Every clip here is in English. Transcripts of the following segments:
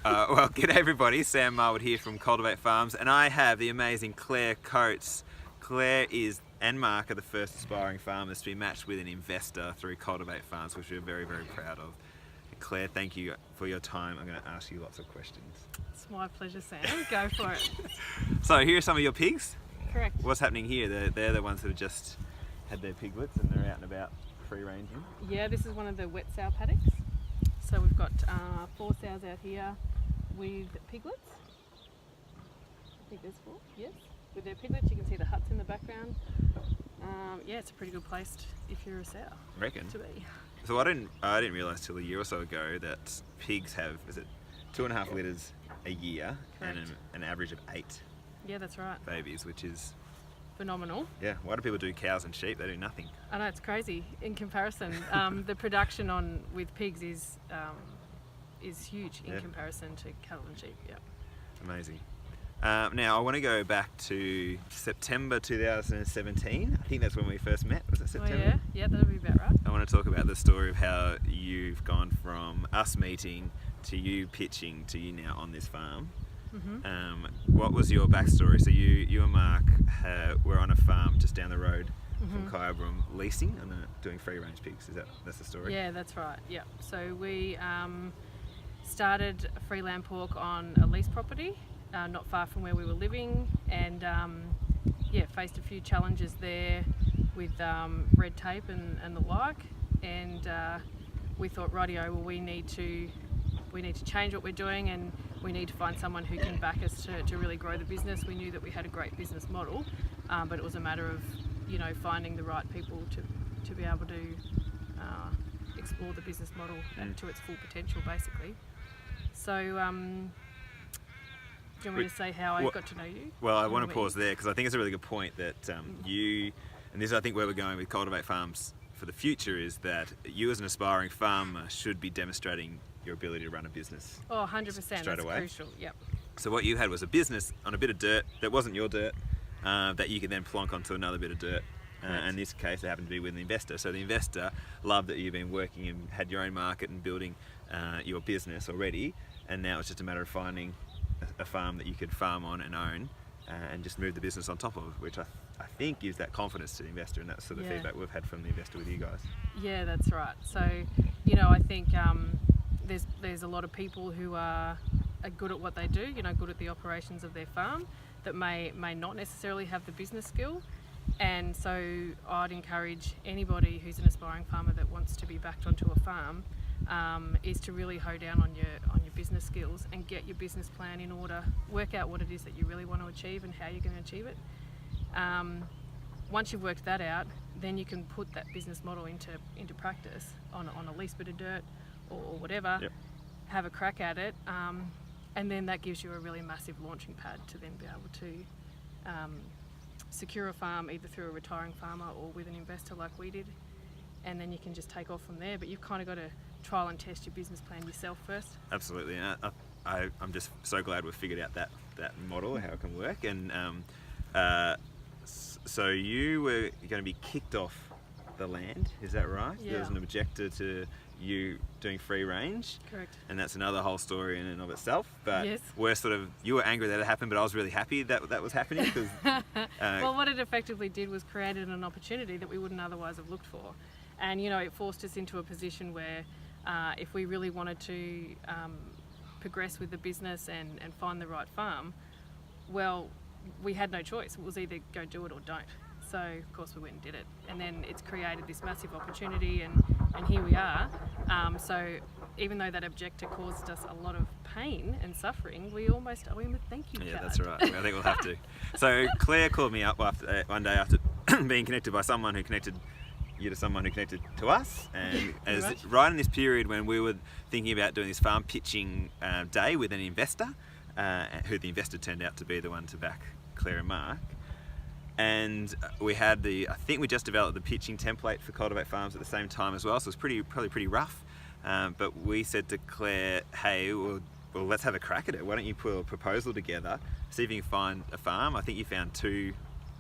Well, g'day everybody, Sam Marwood here from Cultivate Farms, and I have the amazing Claire Coates. Claire and Marc are the first aspiring farmers to be matched with an investor through Cultivate Farms, which we're very, very proud of. Claire, thank you for your time. I'm going to ask you lots of questions. It's my pleasure, Sam. Go for it. So here are some of your pigs. Correct. What's happening here? They're the ones that have just had their piglets and they're out and about free ranging. Yeah, this is one of the wet sow paddocks. So we've got 4 sows out here with piglets. I think there's 4, yes. With their piglets, you can see the huts in the background. Yeah, it's a pretty good place if you're a sow. Reckon. To be. So I didn't realise till a year or so ago that pigs have, 2.5 litres a year. Correct. And an average of 8 Yeah, that's right. babies, which is Phenomenal. yeah. Why do people do cows and sheep? They do nothing. I know, it's crazy in comparison. The production with pigs is huge in comparison to cattle and sheep. Yeah. Amazing. Now I want to go back to September 2017. I think that's when we first met. Was it September? Oh yeah, yeah, that'll be about right. I want to talk about the story of how you've gone from us meeting to you pitching to you now on this farm. Mm-hmm. What was your backstory? So you and Marc were on a farm just down the road from Kyabram leasing and doing free range pigs. That's the story? Yeah, that's right. Yeah. So we started Freeland Pork on a lease property not far from where we were living, and faced a few challenges there with red tape and the like. And we thought, rightio, well, we need to change what we're doing, and we need to find someone who can back us to really grow the business. We knew that we had a great business model, but it was a matter of finding the right people to be able to explore the business model to its full potential, basically. So do you want me to say how I got to know you? Well, I want to pause there because I think it's a really good point that you, and this is I think where we're going with Cultivate Farms for the future, is that you as an aspiring farmer should be demonstrating your ability to run a business. Oh, 100%. Straight That's away. crucial. Yep. So what you had was a business on a bit of dirt that wasn't your dirt, that you could then plonk onto another bit of dirt. In this case, it happened to be with an investor. So the investor loved that you've been working and had your own market and building your business already, and now it's just a matter of finding a farm that you could farm on and own and just move the business on top of, which I think gives that confidence to the investor, and that's sort of feedback we've had from the investor with you guys. Yeah, that's right. So, I think there's a lot of people who are good at what they do, good at the operations of their farm, that may not necessarily have the business skill. And so I'd encourage anybody who's an aspiring farmer that wants to be backed onto a farm is to really hoe down on your business skills and get your business plan in order. Work out what it is that you really want to achieve and how you're going to achieve it. Once you've worked that out, then you can put that business model into practice on a lease bit of dirt or whatever. Yep. Have a crack at it, and then that gives you a really massive launching pad to then be able to secure a farm either through a retiring farmer or with an investor like we did, and then you can just take off from there. But you've kind of got to trial and test your business plan yourself first. Absolutely, and I'm just so glad we've figured out that model, how it can work. And so you were going to be kicked off the land, is that right? Yeah. There was an objector to you doing free range. Correct. And that's another whole story in and of itself. But yes. You were angry that it happened, but I was really happy that was happening. Because well, what it effectively did was created an opportunity that we wouldn't otherwise have looked for. And, it forced us into a position where if we really wanted to progress with the business and find the right farm, well, we had no choice. It was either go do it or don't. So, of course, we went and did it. And then it's created this massive opportunity, and here we are. So even though that objector caused us a lot of pain and suffering, we almost owe him a thank you card. Yeah, that's right. I think we'll have to. So Claire called me up one day after being connected by someone who connected you to someone who connected to us, and right in this period when we were thinking about doing this farm pitching day with an investor, who the investor turned out to be the one to back Claire and Marc. And we had I think we just developed the pitching template for Cultivate Farms at the same time as well, so it was probably pretty rough. But we said to Claire, hey, well, let's have a crack at it. Why don't you put a proposal together, see if you can find a farm. I think you found 2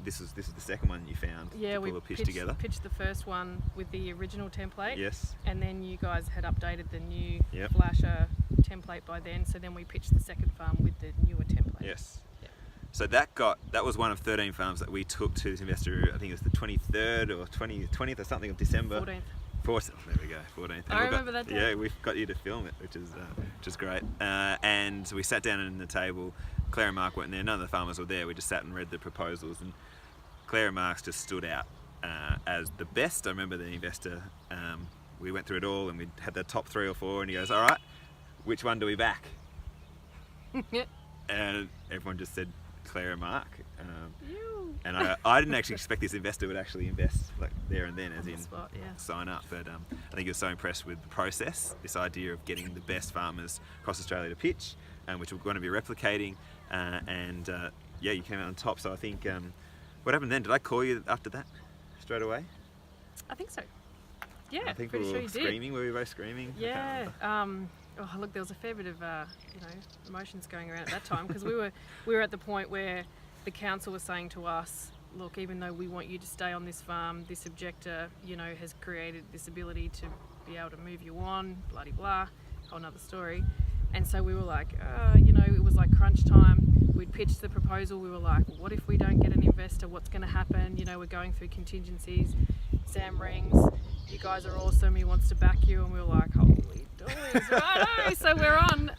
this is the second one you found Yeah, to we pull a pitch together. pitched the first one with the original template. Yes. And then you guys had updated the new Yep. flasher template by then. So then we pitched the second farm with the newer template. Yes. Yep. So that was one of 13 farms that we took to this investor. I think it was the 23rd or 20th or something of December. 14th. There we go, 14th. I remember that day. Yeah, we've got you to film it, which is great. And we sat down at the table. Claire and Marc weren't there. None of the farmers were there. We just sat and read the proposals, and Claire and Marc's just stood out as the best. I remember the investor. We went through it all, and we had the top 3 or 4, and he goes, "All right, which one do we back?" Yep. And everyone just said Claire and Marc. You. And I didn't actually expect this investor would actually invest like there and then, as in Spot, yeah. sign up. But I think he was so impressed with the process, this idea of getting the best farmers across Australia to pitch, which we're going to be replicating. Yeah, you came out on top. So I think, what happened then? Did I call you after that straight away? I think so. Yeah, I think pretty we sure were you did. screaming. Were we both screaming? Yeah. Oh, look, there was a fair bit of emotions going around at that time, because we were at the point where the council was saying to us, look, even though we want you to stay on this farm, this objector, has created this ability to be able to move you on, bloody blah, whole nother story. And so we were like, it was like crunch time. We'd pitched the proposal. We were like, what if we don't get an investor? What's going to happen? We're going through contingencies. Sam rings. You guys are awesome. He wants to back you. And we were like, holy doilies, righto. So we're on.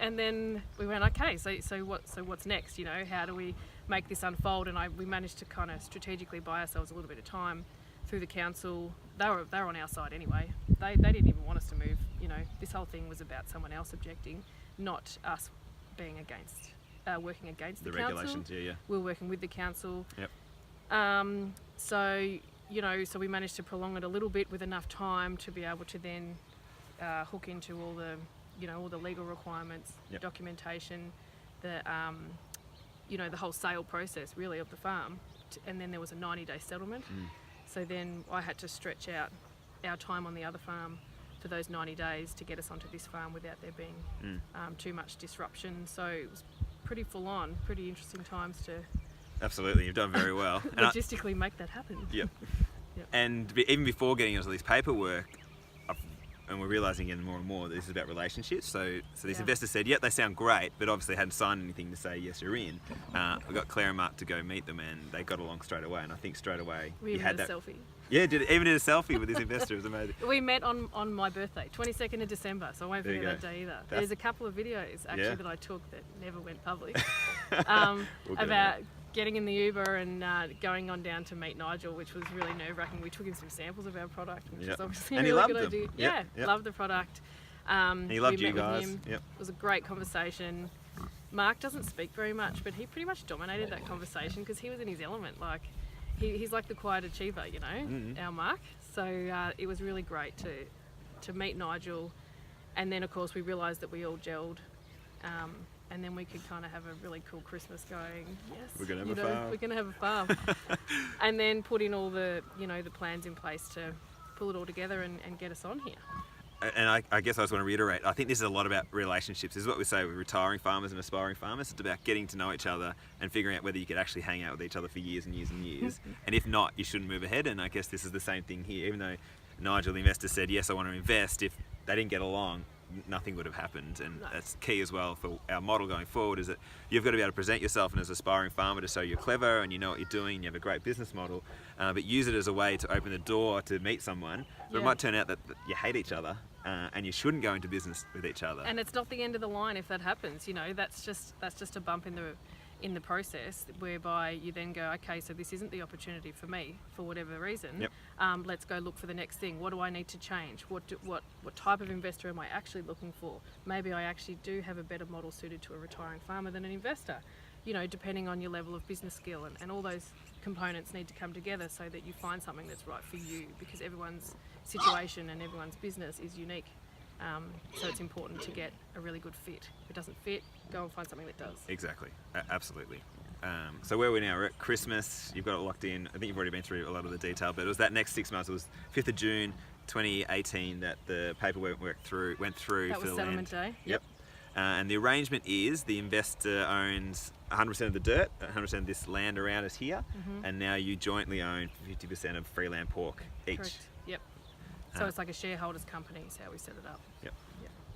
And then we went, okay, so what's next? How do we make this unfold? And we managed to kind of strategically buy ourselves a little bit of time through the council. They were on our side anyway. They didn't even want us to move. This whole thing was about someone else objecting, not us being working against the council. Regulations. Yeah. We were working with the council. Yep. So we managed to prolong it a little bit with enough time to be able to then hook into all the legal requirements, Yep. documentation, the whole sale process really of the farm, and then there was a 90-day settlement. So then I had to stretch out our time on the other farm for those 90 days to get us onto this farm without there being too much disruption. So it was pretty full on, pretty interesting times to Absolutely, you've done very well. logistically make that happen. Yep. Yep. And even before getting into this paperwork, and we're realising again more and more that this is about relationships. So this investor said, yep, they sound great, but obviously hadn't signed anything to say, yes, you're in. We got Claire and Marc to go meet them, and they got along straight away. And I think straight away We you had that. a selfie. Yeah, even did a selfie with this investor. It was amazing. We met on my birthday, 22nd of December, so I won't There you forget go. that day either. There's a couple of videos actually that I took that never went public about getting in the Uber and going on down to meet Nigel, which was really nerve-wracking. We took him some samples of our product, which was obviously And a he really loved good them. idea. Yep. Loved the product. He loved we you met guys. with him. Yep. It was a great conversation. Marc doesn't speak very much, but he pretty much dominated that conversation because he was in his element. Like he's like the quiet achiever, our Marc. So it was really great to meet Nigel, and then of course we realised that we all gelled, and then we could kind of have a really cool Christmas going. Yes, We're gonna have a farm. We're gonna have a farm, and then put in all the the plans in place to pull it all together and get us on here. And I guess I just want to reiterate, I think this is a lot about relationships. This is what we say with retiring farmers and aspiring farmers. It's about getting to know each other and figuring out whether you could actually hang out with each other for years and years and years. And if not, you shouldn't move ahead. And I guess this is the same thing here. Even though Nigel, the investor, said, yes, I want to invest, if they didn't get along, nothing would have happened. And that's key as well for our model going forward, is that you've got to be able to present yourself as an aspiring farmer to show you're clever and you know what you're doing, and you have a great business model, but use it as a way to open the door to meet someone. But it might turn out that you hate each other, and you shouldn't go into business with each other. And it's not the end of the line if that happens. That's just a bump in the process, whereby you then go, okay, so this isn't the opportunity for me for whatever reason. Yep. Let's go look for the next thing. What do I need to change? What type of investor am I actually looking for? Maybe I actually do have a better model suited to a retiring farmer than an investor. Depending on your level of business skill, and all those components need to come together so that you find something that's right for you, because everyone's situation and everyone's business is unique. So it's important to get a really good fit. If it doesn't fit, go and find something that does. Exactly, absolutely. So where are we now? We're at Christmas. You've got it locked in. I think you've already been through a lot of the detail, but it was that next 6 months. It was 5th of June 2018 that the paperwork went through That for was the settlement land. day. Yep. And the arrangement is the investor owns 100% of the dirt, 100% of this land around us here, and now you jointly own 50% of Freeland Pork each. Correct. Yep. So it's like a shareholders company is how we set it up. Yep.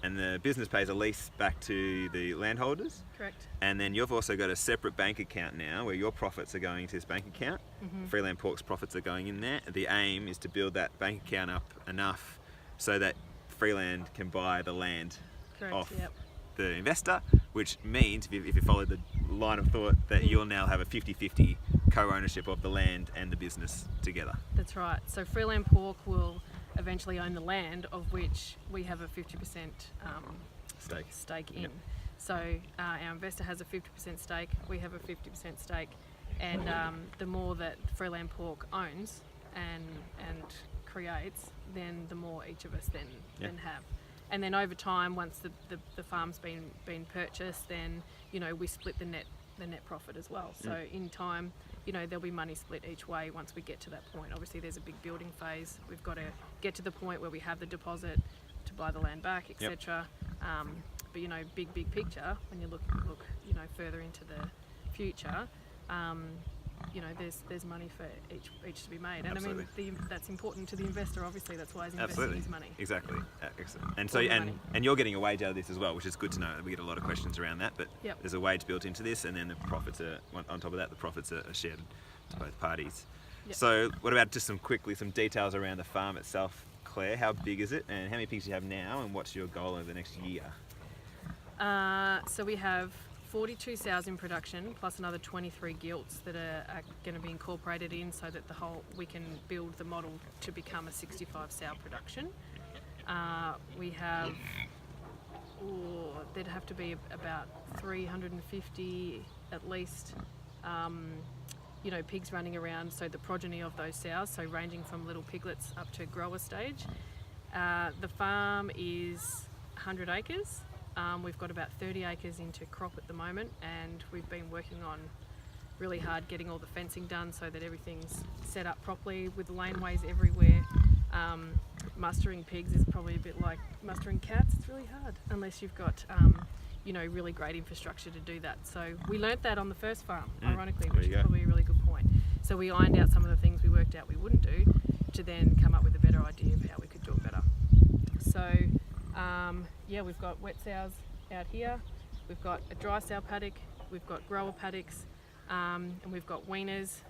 And the business pays a lease back to the landholders. Correct. And then you've also got a separate bank account now where your profits are going into this bank account. Freeland Pork's profits are going in there. The aim is to build that bank account up enough so that Freeland can buy the land off the investor, which means, if you follow the line of thought, that you'll now have a 50-50 co-ownership of the land and the business together. That's right. So Freeland Pork will eventually own the land, of which we have a 50% stake in. So our investor has a 50% stake, we have a 50% stake, and the more that Freeland Pork owns and creates, then the more each of us then have. And then over time, once the farm's been purchased, then we split the net profit as well. So in time, there'll be money split each way once we get to that point. Obviously, there's a big building phase. We've got to get to the point where we have the deposit to buy the land back, etc. But big picture, when you look further into the future, there's money for each to be made, and Absolutely. I mean that's important to the investor. Obviously, that's why he's investing his money. Exactly. Excellent. And so and you're getting a wage out of this as well, which is good to know. We get a lot of questions around that, but there's a wage built into this, and then the profits are on top of that. The profits are shared to both parties. So what about just some details around the farm itself, Claire? How big is it, and how many pigs do you have now, and what's your goal over the next year? So we have 42 sows in production, plus another 23 gilts that are going to be incorporated in, so that we can build the model to become a 65 sow production. We have, there'd have to be about 350 at least, pigs running around. So the progeny of those sows, so ranging from little piglets up to grower stage. The farm is 100 acres. We've got about 30 acres into crop at the moment, and we've been working on really hard getting all the fencing done so that everything's set up properly with laneways everywhere. Mustering pigs is probably a bit like mustering cats. It's really hard unless you've got really great infrastructure to do that. So we learnt that on the first farm, ironically, which is probably a really good point. So we ironed out some of the things we worked out we wouldn't do to then come up with a better idea of how we could do it better. So we've got wet sows out here, we've got a dry sow paddock, we've got grower paddocks, and we've got weaners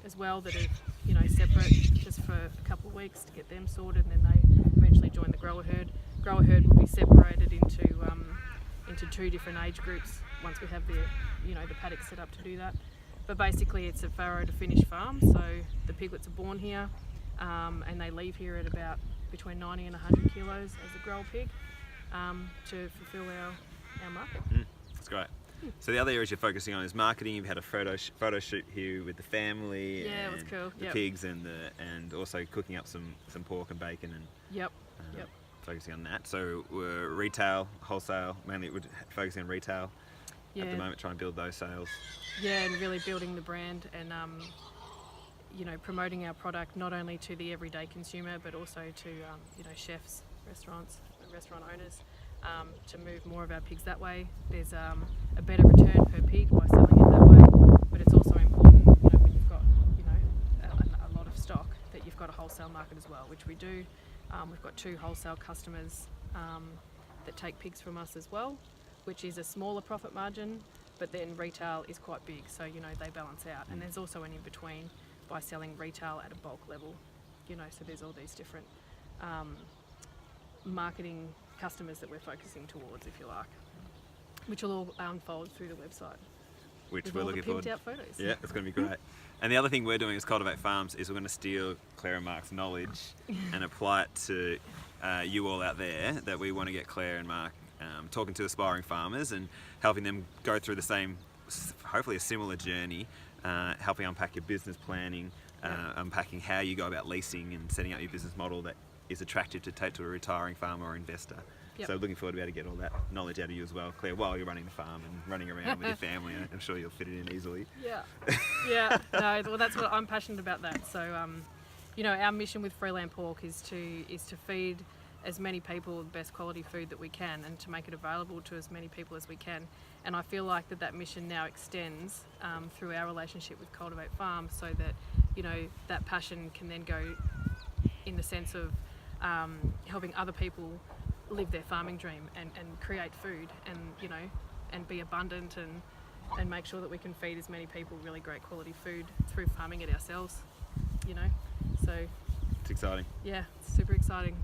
as well that are separate just for a couple of weeks to get them sorted, and then they eventually join the grower herd. Grower herd will be separated into two different age groups once we have the paddock set up to do that. But basically it's a farrow to finish farm, so the piglets are born here and they leave here at about between 90 and 100 kilos as a grower pig to fulfill our market. That's great. So the other areas you're focusing on is marketing. You've had a photo shoot here with the family, it was cool. The pigs and also cooking up some pork and bacon and focusing on that. So we're retail, wholesale, mainly we're focusing on retail at the moment, trying to build those sales. Yeah, and really building the brand and promoting our product not only to the everyday consumer but also to chefs, restaurant owners, to move more of our pigs that way. There's a better return per pig by selling it that way, but it's also important when you've got a lot of stock that you've got a wholesale market as well, which we do. We've got 2 wholesale customers that take pigs from us as well, which is a smaller profit margin, but then retail is quite big, so they balance out. And there's also an in between by selling retail at a bulk level, so there's all these different marketing customers that we're focusing towards, if you like, which will all unfold through the website. Which with we're all looking the forward pimped out photos. Yeah, it's going to be great. And the other thing we're doing as Cultivate Farms is we're going to steal Claire and Marc's knowledge and apply it to you all out there, that we want to get Claire and Marc talking to aspiring farmers and helping them go through the same, hopefully a similar journey, helping unpack your business planning, unpacking how you go about leasing and setting up your business model that is attractive to take to a retiring farmer or investor. So looking forward to be able to get all that knowledge out of you as well, Claire, while you're running the farm and running around with your family. I'm sure you'll fit it in easily. Well, that's what I'm passionate about. That. So, our mission with Freeland Pork is to feed as many people the best quality food that we can, and to make it available to as many people as we can. And I feel like that mission now extends through our relationship with Cultivate Farms, so that, you know, that passion can then go in the sense of helping other people live their farming dream and create food, and, you know, and be abundant, and make sure that we can feed as many people really great quality food through farming it ourselves, you know. So It's exciting. yeah, it's super exciting.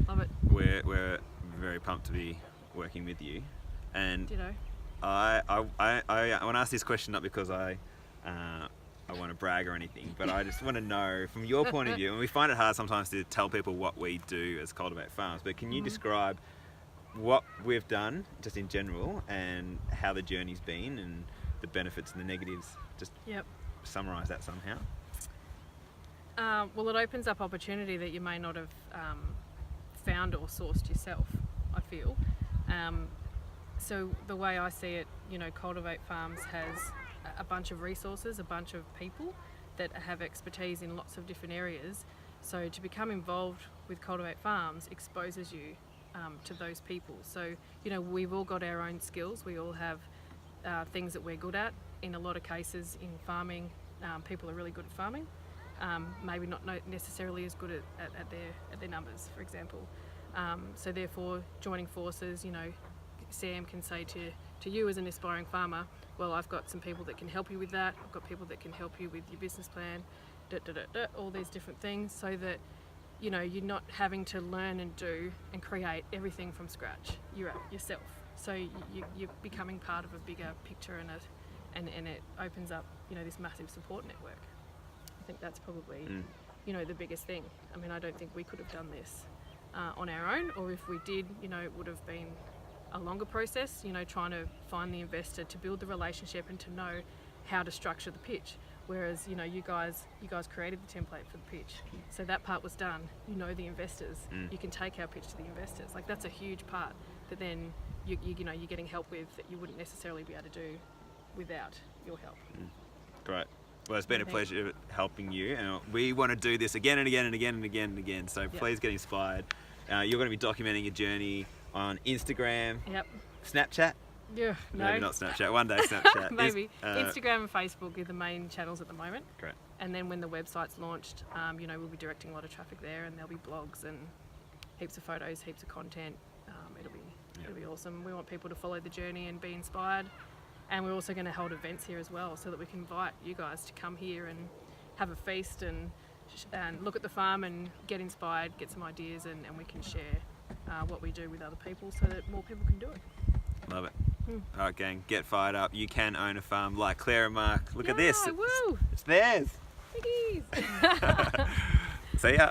Love it. We're very pumped to be working with you, and You know. I want to ask this question not because I want to brag or anything, but I just want to know from your point of view, and we find it hard sometimes to tell people what we do as Cultivate Farms, but can you describe what we've done just in general and how the journey's been and the benefits and the negatives? Just summarise that somehow. Well, it opens up opportunity that you may not have found or sourced yourself, I feel. So the way I see it, you know, Cultivate Farms has a bunch of resources, a bunch of people that have expertise in lots of different areas. So to become involved with Cultivate Farms exposes you to those people. So, you know, we've all got our own skills. We all have things that we're good at. In a lot of cases in farming, people are really good at farming. Maybe not necessarily as good at their numbers, for example. So therefore, joining forces, you know, Sam can say to you as an aspiring farmer, well, I've got some people that can help you with that. I've got people that can help you with your business plan, all these different things, so that, you know, you're not having to learn and do and create everything from scratch. You're yourself. So you're becoming part of a bigger picture, and it opens up, you know, this massive support network. I think that's probably, you know, the biggest thing. I mean, I don't think we could have done this on our own, or if we did, you know, it would have been a longer process, you know, trying to find the investor to build the relationship and to know how to structure the pitch. Whereas, you know, you guys created the template for the pitch, so that part was done. You know the investors. You can take our pitch to the investors. Like, that's a huge part that then you know, you're getting help with that you wouldn't necessarily be able to do without your help. Great. Well, it's been a pleasure helping you, and we want to do this again and again and again and again and again. So please get inspired. You're going to be documenting your journey on Instagram, Snapchat. Yeah, no. Maybe not Snapchat. One day Snapchat. Maybe. Instagram and Facebook are the main channels at the moment. Great. And then when the website's launched, you know, we'll be directing a lot of traffic there, and there'll be blogs and heaps of photos, heaps of content. It'll be awesome. We want people to follow the journey and be inspired. And we're also going to hold events here as well, so that we can invite you guys to come here and have a feast and look at the farm and get inspired, get some ideas, and we can share what we do with other people so that more people can do it. Love it. All right, gang, get fired up. You can own a farm like Claire and Marc. Look at this. Woo! It's theirs. Piggies! See ya.